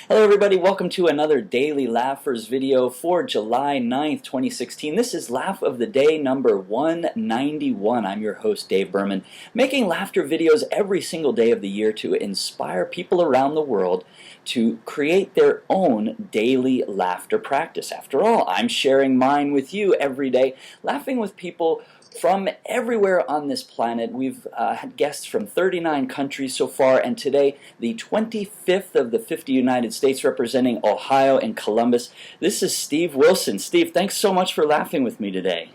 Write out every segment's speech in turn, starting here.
Hello everybody, welcome to another Daily Laughers video for July 9th, 2016. This is Laugh of the Day number 191. I'm your host, Dave Berman, making laughter videos every single day of the year to inspire people around the world to create their own daily laughter practice. After all, I'm sharing mine with you every day, laughing with people from everywhere on this planet. We've had guests from 39 countries so far, and today, the 25th of the 50 United States, representing Ohio and Columbus. This is Steve Wilson. Steve, thanks so much for laughing with me today.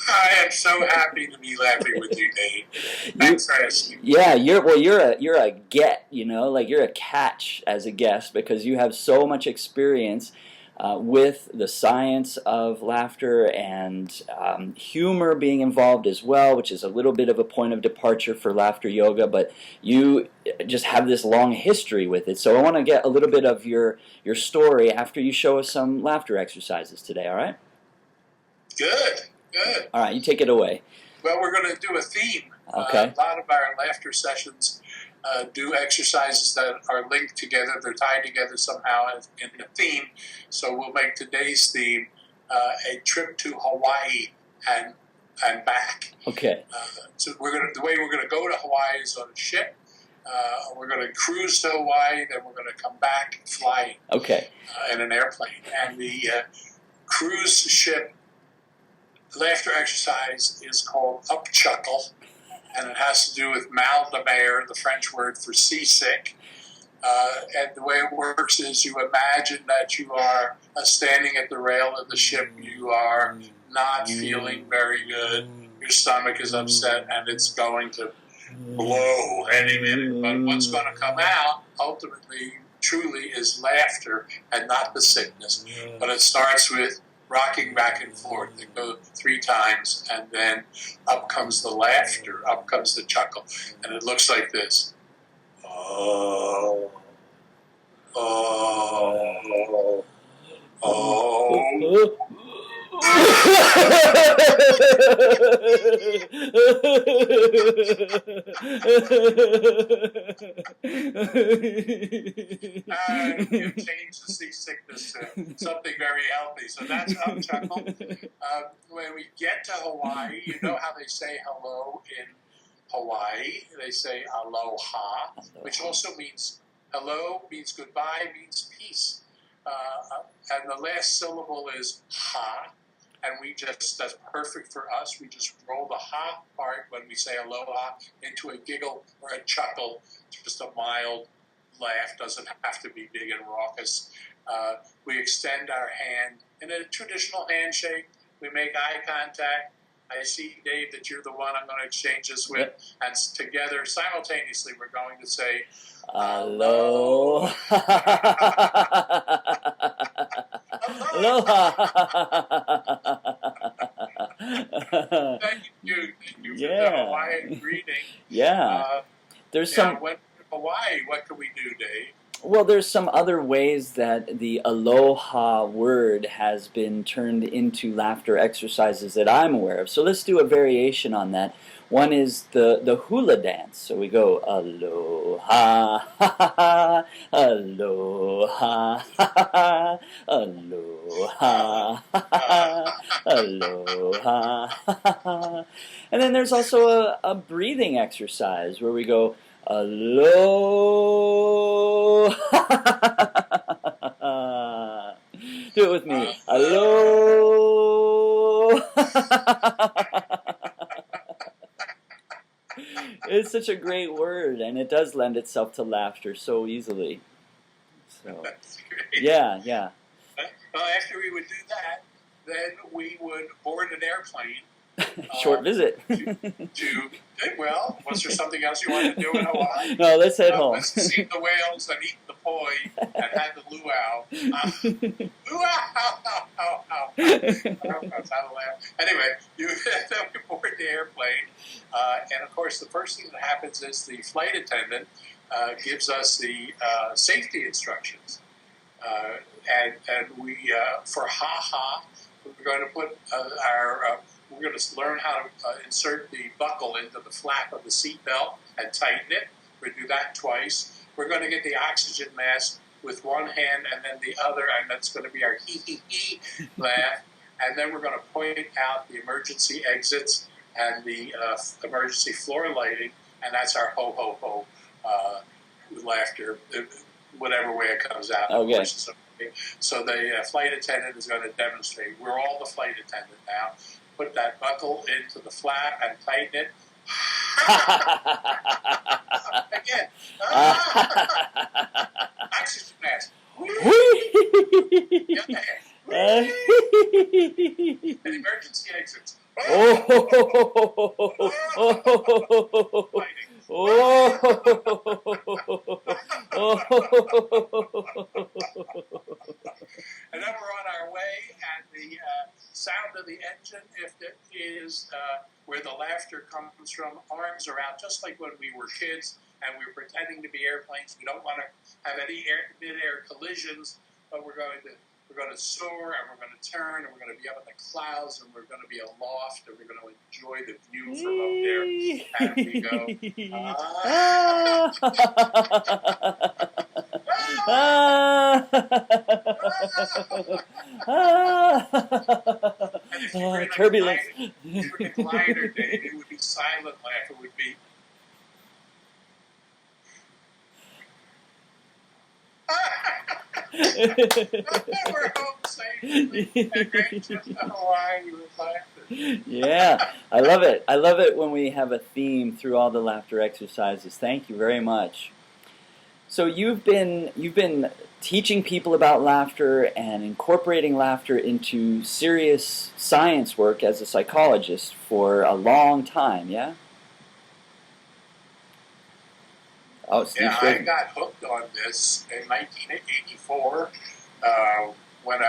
I am so happy to be laughing with you, Dave. Thanks for asking. Yeah, you're a get, like you're a catch as a guest because you have so much experience with the science of laughter and humor being involved as well, which is a little bit of a point of departure for laughter yoga, but you just have this long history with it. So I want to get a little bit of your story after you show us some laughter exercises today, all right? Good. All right, you take it away. Well, we're going to do a theme. Okay. A lot of our laughter sessions do exercises that are linked together. They're tied together somehow in a theme. So we'll make today's theme a trip to Hawaii and back. Okay. So the way we're going to go to Hawaii is on a ship. We're going to cruise to Hawaii, then we're going to come back flying. Okay. In an airplane. And the cruise ship laughter exercise is called Up Chuckle, and it has to do with mal de mer, the French word for seasick. And the way it works is you imagine that you are standing at the rail of the ship. You are not feeling very good. Your stomach is upset, and it's going to blow any minute. But what's going to come out, ultimately, truly, is laughter and not the sickness. But it starts with rocking back and forth. They go 3 times, and then up comes the laughter, up comes the chuckle, and it looks like this. Oh, oh, oh. You've changed the seasickness to something very healthy. So that's Up Chuckle. When we get to Hawaii, you know how they say hello in Hawaii? They say aloha, which also means hello, means goodbye, means peace. And the last syllable is ha. And that's perfect for us. We just roll the ha part when we say aloha into a giggle or a chuckle, just a mild laugh, doesn't have to be big and raucous. We extend our hand in a traditional handshake. We make eye contact. I see, Dave, that you're the one I'm going to exchange this with. And together, simultaneously, we're going to say, Aloha. Aloha. Thank you for the Hawaiian greeting. Yeah. When Hawaii, what can we do, Dave? Well, there's some other ways that the aloha word has been turned into laughter exercises that I'm aware of. So let's do a variation on that. One is the hula dance. So we go aloha, ha, ha, ha, aloha, ha, ha, ha, aloha, ha, ha, aloha, ha, ha. And then there's also a breathing exercise where we go aloha. Do it with me. Aloha. It's such a great word, and it does lend itself to laughter so easily. So, That's great. Yeah. Well, after we would do that, then we would board an airplane. Short visit. Well, was there something else you wanted to do in Hawaii? No, let's head home. Let's see the whales and eat the poi and have the luau. Luau! Anyway, then we board the airplane, and of course, the first thing that happens is the flight attendant gives us the safety instructions, and we for ha-ha, we're going to put we're going to learn how to insert the buckle into the flap of the seat belt and tighten it. We're going to do that twice. We're going to get the oxygen mask with one hand and then the other, and that's going to be our hee laugh. And then we're going to point out the emergency exits and the emergency floor lighting, and that's our ho ho ho laughter, whatever way it comes out. Okay. So the flight attendant is going to demonstrate. We're all the flight attendant now. Put that buckle into the flap and tighten it. Again. Oxygen mask. The other hand. And emergency exits. And then we're on our way, and the sound of the engine, if it is where the laughter comes from, arms are out, just like when we were kids and we were pretending to be airplanes. We don't want to have any mid-air collisions, but we're going to soar, and we're going to turn, and we're going to be up in the clouds, and we're going to be aloft, and we're going to enjoy the view from up there. And we go, and if you were in turbulence. If you were in a glider, Dave, it would be silent laugh. It would be. We're home safely. And great trip to Hawaii with laughter. Yeah, I love it. I love it when we have a theme through all the laughter exercises. Thank you very much. So you've been teaching people about laughter and incorporating laughter into serious science work as a psychologist for a long time, yeah? Oh, Steve, I got hooked on this in 1984 when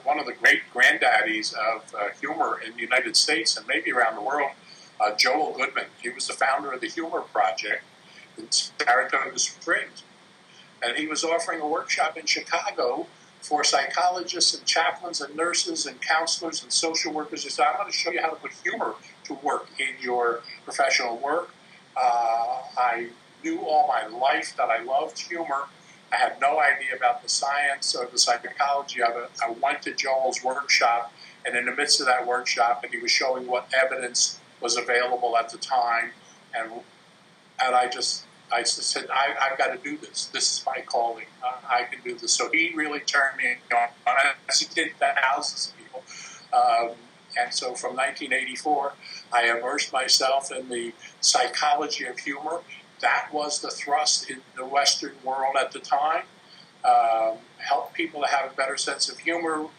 one of the great granddaddies of humor in the United States and maybe around the world, Joel Goodman. He was the founder of the Humor Project in Saratoga Springs. And he was offering a workshop in Chicago for psychologists and chaplains and nurses and counselors and social workers. He said, I'm going to show you how to put humor to work in your professional work. I knew all my life that I loved humor. I had no idea about the science or the psychology of it. I went to Joel's workshop, and in the midst of that workshop, and he was showing what evidence was available at the time, and I said, I've got to do this. This is my calling. I can do this. So he really turned me on, as he did thousands of people. And so from 1984, I immersed myself in the psychology of humor. That was the thrust in the Western world at the time. Help people to have a better sense of humor,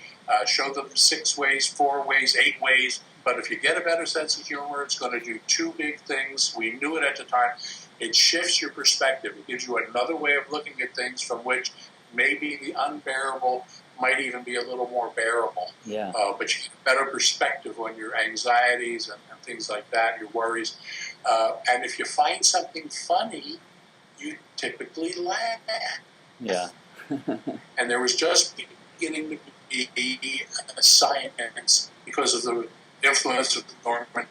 show them 6 ways, 4 ways, 8 ways. But if you get a better sense of humor, it's going to do 2 big things. We knew it at the time. It shifts your perspective. It gives you another way of looking at things from which maybe the unbearable might even be a little more bearable. Yeah. But you get a better perspective on your anxieties and things like that, your worries. And if you find something funny, you typically laugh. Yeah. And there was just beginning to be a science because of the influence of the Norman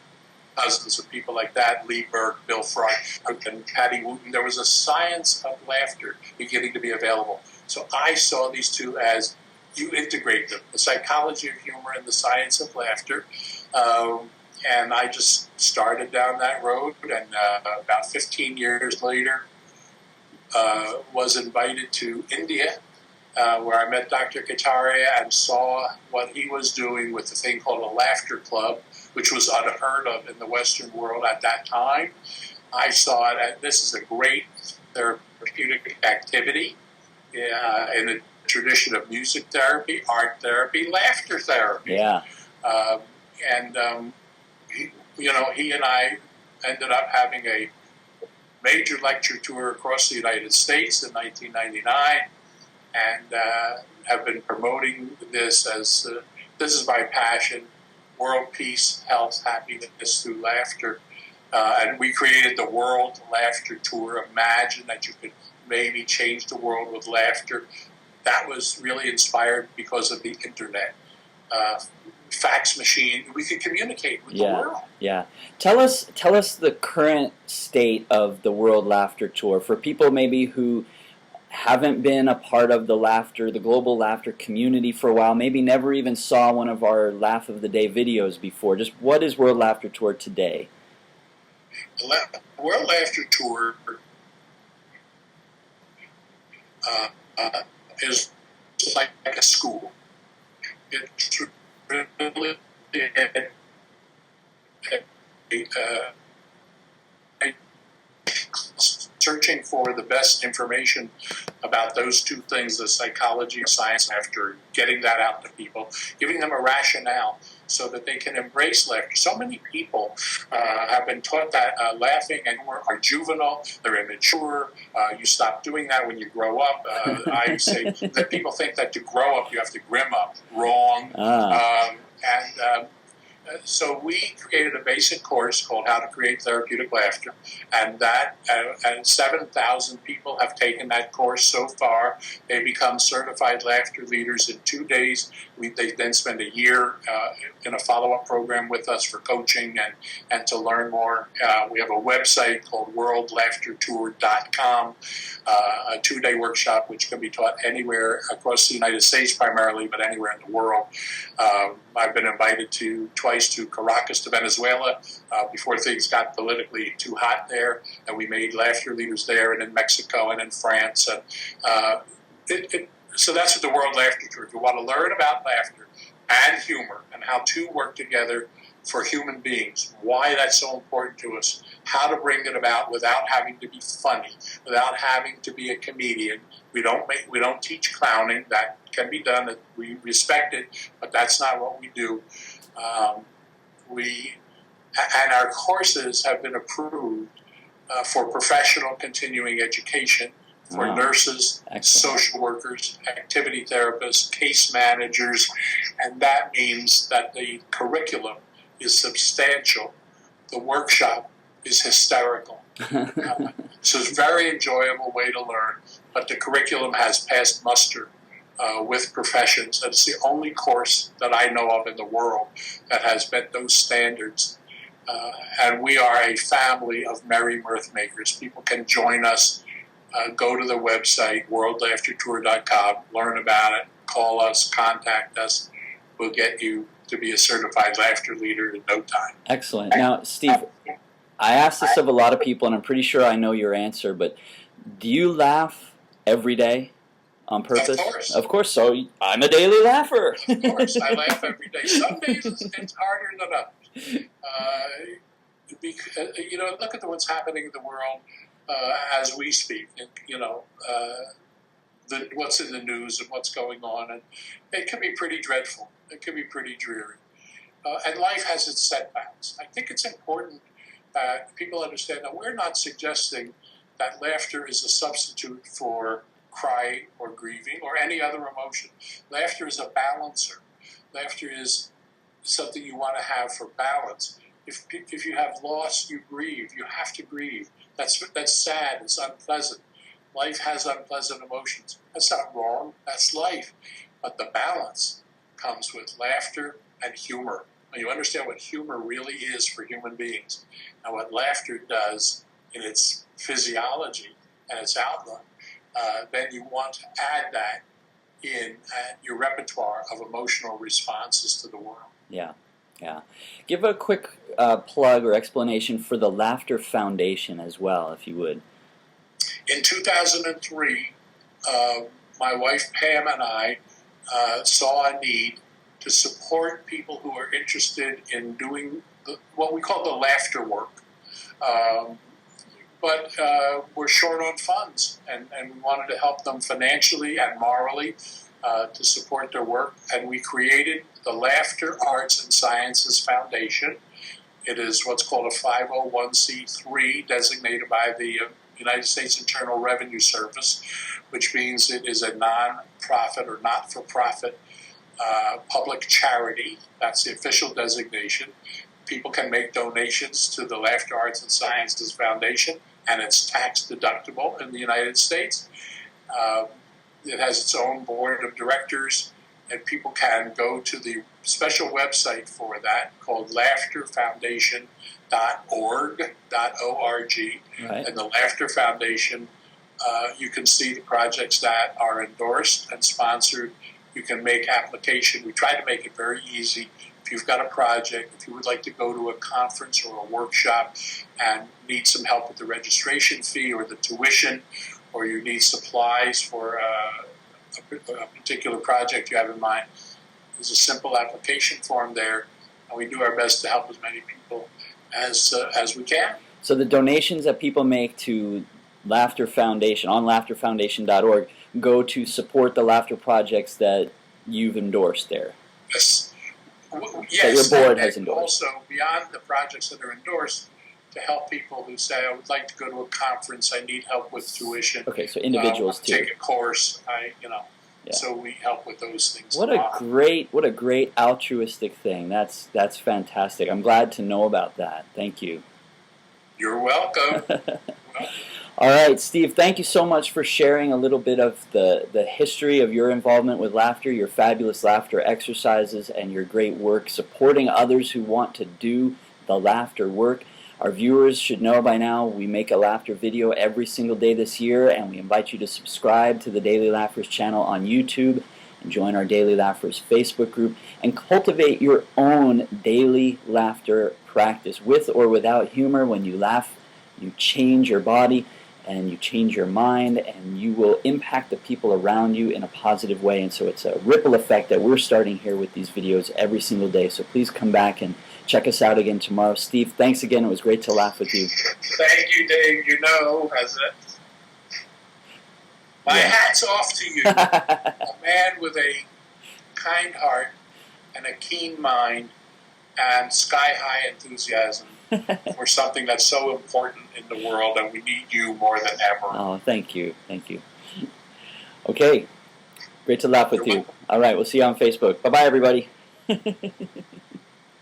Cousins and people like that, Lee Berg, Bill Fry, and Patty Wooten. There was a science of laughter beginning to be available. So I saw these two as you integrate them, the psychology of humor and the science of laughter. And I just started down that road, and about 15 years later, was invited to India, where I met Dr. Kataria and saw what he was doing with a thing called a laughter club, which was unheard of in the Western world at that time. I saw it as this is a great therapeutic activity in the tradition of music therapy, art therapy, laughter therapy. Yeah. He and I ended up having a major lecture tour across the United States in 1999, and have been promoting this as this is my passion: world peace, health, happiness through laughter. And we created the World Laughter Tour. Imagine that you could maybe change the world with laughter. That was really inspired because of the internet. Fax machine, we could communicate with the world. Yeah. Tell us the current state of the World Laughter Tour for people maybe who haven't been a part of the global laughter community for a while, maybe never even saw one of our Laugh of the Day videos before, just what is World Laughter Tour today? World Laughter Tour is like a school. It's really searching for the best information about those two things, the psychology and science, after getting that out to people, giving them a rationale so that they can embrace laughter. So many people have been taught that laughing and humor are juvenile, they're immature, you stop doing that when you grow up. I say that people think that to grow up you have to grim up. Wrong. So we created a basic course called How to Create Therapeutic Laughter, and 7,000 people have taken that course so far. They become certified laughter leaders in 2 days. They then spend a year in a follow-up program with us for coaching and to learn more. We have a website called worldlaughtertour.com, a 2-day workshop which can be taught anywhere across the United States primarily, but anywhere in the world. I've been invited twice to Caracas, to Venezuela, before things got politically too hot there, and we made laughter leaders there, and in Mexico, and in France. And so that's what the World Laughter Tour. If you want to learn about laughter and humor and how two work together for human beings, why that's so important to us, how to bring it about without having to be funny, without having to be a comedian. We don't teach clowning. That can be done. We respect it, but that's not what we do. And our courses have been approved for professional continuing education, for nurses, social workers, activity therapists, case managers, and that means that the curriculum is substantial. The workshop is hysterical. So it's a very enjoyable way to learn, but the curriculum has passed muster with professions. It's the only course that I know of in the world that has met those standards. And we are a family of merry mirth makers. People can join us, go to the website, worldlaughtertour.com, learn about it, call us, contact us. We'll get you to be a certified laughter leader in no time. Excellent. Now, Steve, I asked this of a lot of people, and I'm pretty sure I know your answer, but do you laugh every day on purpose? Of course. Of course. So I'm a daily laugher. Of course. I laugh every day. Some days it's harder than others. Because, look at what's happening in the world as we speak. And, what's in the news and what's going on. And it can be pretty dreadful. It can be pretty dreary. And life has its setbacks. I think it's important that people understand that we're not suggesting that laughter is a substitute for crying or grieving or any other emotion. Laughter is a balancer. Laughter is something you want to have for balance. If you have loss, you grieve. You have to grieve. That's sad. It's unpleasant. Life has unpleasant emotions. That's not wrong. That's life. But the balance comes with laughter and humor. When you understand what humor really is for human beings and what laughter does in its physiology and its outlook, then you want to add that in your repertoire of emotional responses to the world. Yeah. Give a quick plug or explanation for the Laughter Foundation as well, if you would. In 2003, my wife Pam and I saw a need to support people who are interested in doing what we call the laughter work. But we're short on funds, and we wanted to help them financially and morally to support their work. And we created the Laughter, Arts, and Sciences Foundation. It is what's called a 501c3 designated by the United States Internal Revenue Service, which means it is a non-profit or not-for-profit public charity. That's the official designation. People can make donations to the Laughter, Arts, and Sciences Foundation, and it's tax deductible in the United States. It has its own board of directors, and people can go to the special website for that called laughterfoundation.org. Right. And the Laughter Foundation You can see the projects that are endorsed and sponsored. You can make application. We try to make it very easy. If you've got a project, if you would like to go to a conference or a workshop and need some help with the registration fee or the tuition, or you need supplies for a particular project you have in mind, there's a simple application form there, and we do our best to help as many people as we can. So the donations that people make to Laughter Foundation on laughterfoundation.org go to support the laughter projects that you've endorsed there. Yes. That your board has endorsed. Also, beyond the projects that are endorsed, to help people who say, I would like to go to a conference, I need help with tuition. Okay, so individuals too. Take a course, Yeah. So we help with those things. What a great altruistic thing. That's fantastic. I'm glad to know about that. Thank you. You're welcome. All right, Steve, thank you so much for sharing a little bit of the history of your involvement with laughter, your fabulous laughter exercises, and your great work supporting others who want to do the laughter work. Our viewers should know by now we make a laughter video every single day this year, and we invite you to subscribe to the Daily Laughers channel on YouTube and join our Daily Laughers Facebook group and cultivate your own daily laughter practice. With or without humor, when you laugh, you change your body and you change your mind, and you will impact the people around you in a positive way. And so it's a ripple effect that we're starting here with these videos every single day. So please come back and check us out again tomorrow. Steve, thanks again. It was great to laugh with you. Thank you, Dave. My hat's off to you. A man with a kind heart and a keen mind and sky-high enthusiasm for something that's so important in the world, and we need you more than ever. Oh, thank you. Thank you. Okay. Great to laugh with you. All right, we'll see you on Facebook. Bye-bye, everybody.